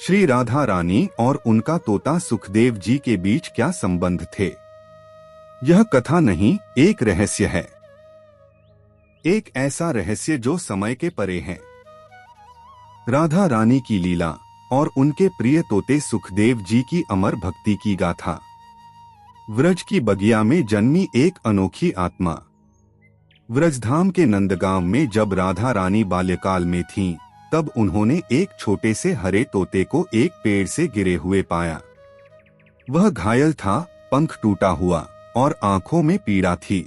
श्री राधा रानी और उनका तोता सुखदेव जी के बीच क्या संबंध थे? यह कथा नहीं, एक रहस्य है। एक ऐसा रहस्य जो समय के परे है। राधा रानी की लीला और उनके प्रिय तोते सुखदेव जी की अमर भक्ति की गाथा। व्रज की बगिया में जन्मी एक अनोखी आत्मा। व्रजधाम के नंदगांव में जब राधा रानी बाल्यकाल में थीं, तब उन्होंने एक छोटे से हरे तोते को एक पेड़ से गिरे हुए पाया। वह घायल था, पंख टूटा हुआ और आंखों में पीड़ा थी।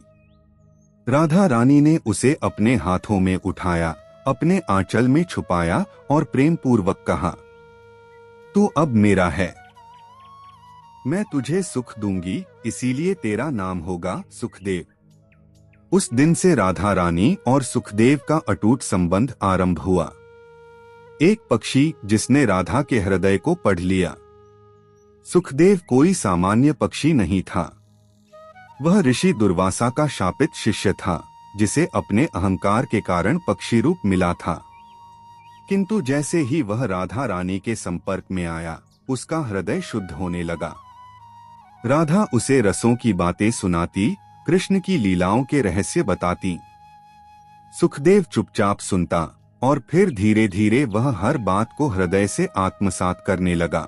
राधा रानी ने उसे अपने हाथों में उठाया, अपने आंचल में छुपाया और प्रेम पूर्वक कहा, तू अब मेरा है। मैं तुझे सुख दूंगी, इसीलिए तेरा नाम होगा सुखदेव। उस दिन से राधा रानी और सुखदेव का अटूट संबंध आरंभ हुआ। एक पक्षी जिसने राधा के हृदय को पढ़ लिया। सुखदेव कोई सामान्य पक्षी नहीं था। वह ऋषि दुर्वासा का शापित शिष्य था, जिसे अपने अहंकार के कारण पक्षी रूप मिला था। किंतु जैसे ही वह राधा रानी के संपर्क में आया, उसका हृदय शुद्ध होने लगा। राधा उसे रसों की बातें सुनाती, कृष्ण की लीलाओं के रहस्य बताती। सुखदेव चुपचाप सुनता और फिर धीरे धीरे वह हर बात को हृदय से आत्मसात करने लगा।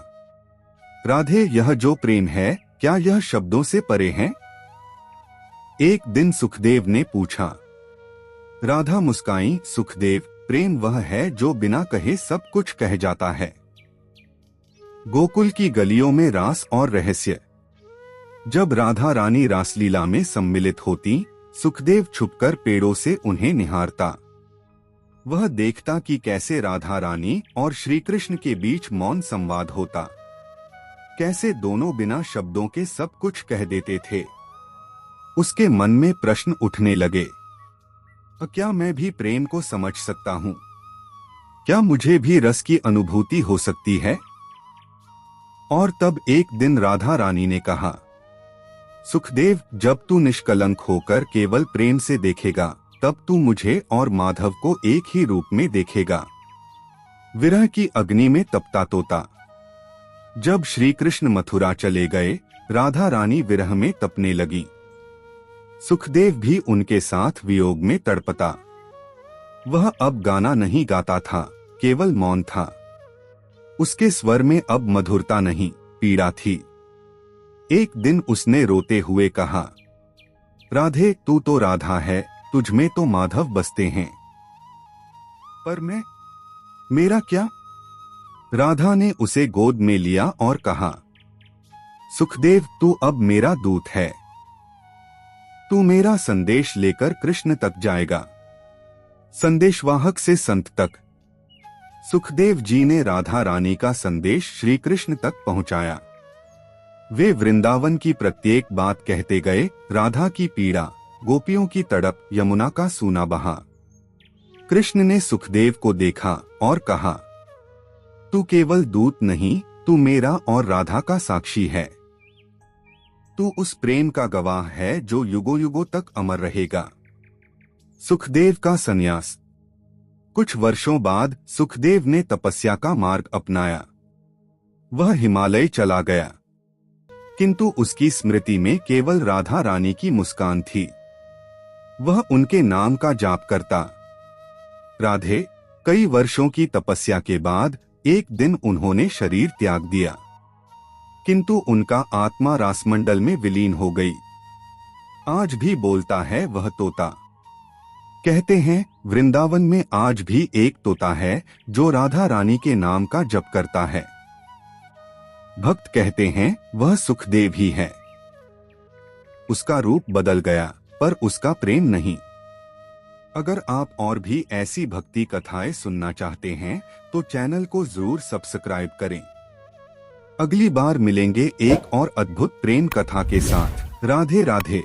राधे, यह जो प्रेम है, क्या यह शब्दों से परे है? एक दिन सुखदेव ने पूछा। राधा मुस्काई, सुखदेव, प्रेम वह है जो बिना कहे सब कुछ कह जाता है। गोकुल की गलियों में रास और रहस्य। जब राधा रानी रासलीला में सम्मिलित होती, सुखदेव छुपकर पेड़ों से उन्हें निहारता। वह देखता कि कैसे राधा रानी और श्री कृष्ण के बीच मौन संवाद होता, कैसे दोनों बिना शब्दों के सब कुछ कह देते थे। उसके मन में प्रश्न उठने लगे, क्या मैं भी प्रेम को समझ सकता हूँ? क्या मुझे भी रस की अनुभूति हो सकती है? और तब एक दिन राधा रानी ने कहा, सुखदेव, जब तू निष्कलंक होकर केवल प्रेम से देखेगा, तब तू मुझे और माधव को एक ही रूप में देखेगा। विरह की अग्नि में तपता तोता। जब श्री कृष्ण मथुरा चले गए, राधा रानी विरह में तपने लगी। सुखदेव भी उनके साथ वियोग में तड़पता। वह अब गाना नहीं गाता था, केवल मौन था। उसके स्वर में अब मधुरता नहीं, पीड़ा थी। एक दिन उसने रोते हुए कहा, राधे, तू तो राधा है, तुझ में तो माधव बसते हैं, पर मेरा क्या? राधा ने उसे गोद में लिया और कहा, सुखदेव, तू अब मेरा दूत है। तू मेरा संदेश लेकर कृष्ण तक जाएगा, संदेशवाहक से संत तक। सुखदेव जी ने राधा रानी का संदेश श्री कृष्ण तक पहुंचाया। वे वृंदावन की प्रत्येक बात कहते गए, राधा की पीड़ा, गोपियों की तड़प, यमुना का सूना बहा। कृष्ण ने सुखदेव को देखा और कहा, तू केवल दूत नहीं, तू मेरा और राधा का साक्षी है। तू उस प्रेम का गवाह है जो युगों युगों तक अमर रहेगा। सुखदेव का संन्यास। कुछ वर्षों बाद सुखदेव ने तपस्या का मार्ग अपनाया। वह हिमालय चला गया, किंतु उसकी स्मृति में केवल राधा रानी की मुस्कान थी। वह उनके नाम का जाप करता। राधे, कई वर्षों की तपस्या के बाद एक दिन उन्होंने शरीर त्याग दिया, किंतु उनका आत्मा रासमंडल में विलीन हो गई। आज भी बोलता है वह तोता। कहते हैं, वृंदावन में आज भी एक तोता है जो राधा रानी के नाम का जप करता है। भक्त कहते हैं वह सुखदेव ही है। उसका रूप बदल गया, पर उसका प्रेम नहीं। अगर आप और भी ऐसी भक्ति कथाएं सुनना चाहते हैं, तो चैनल को जरूर सब्सक्राइब करें। अगली बार मिलेंगे एक और अद्भुत प्रेम कथा के साथ। राधे राधे।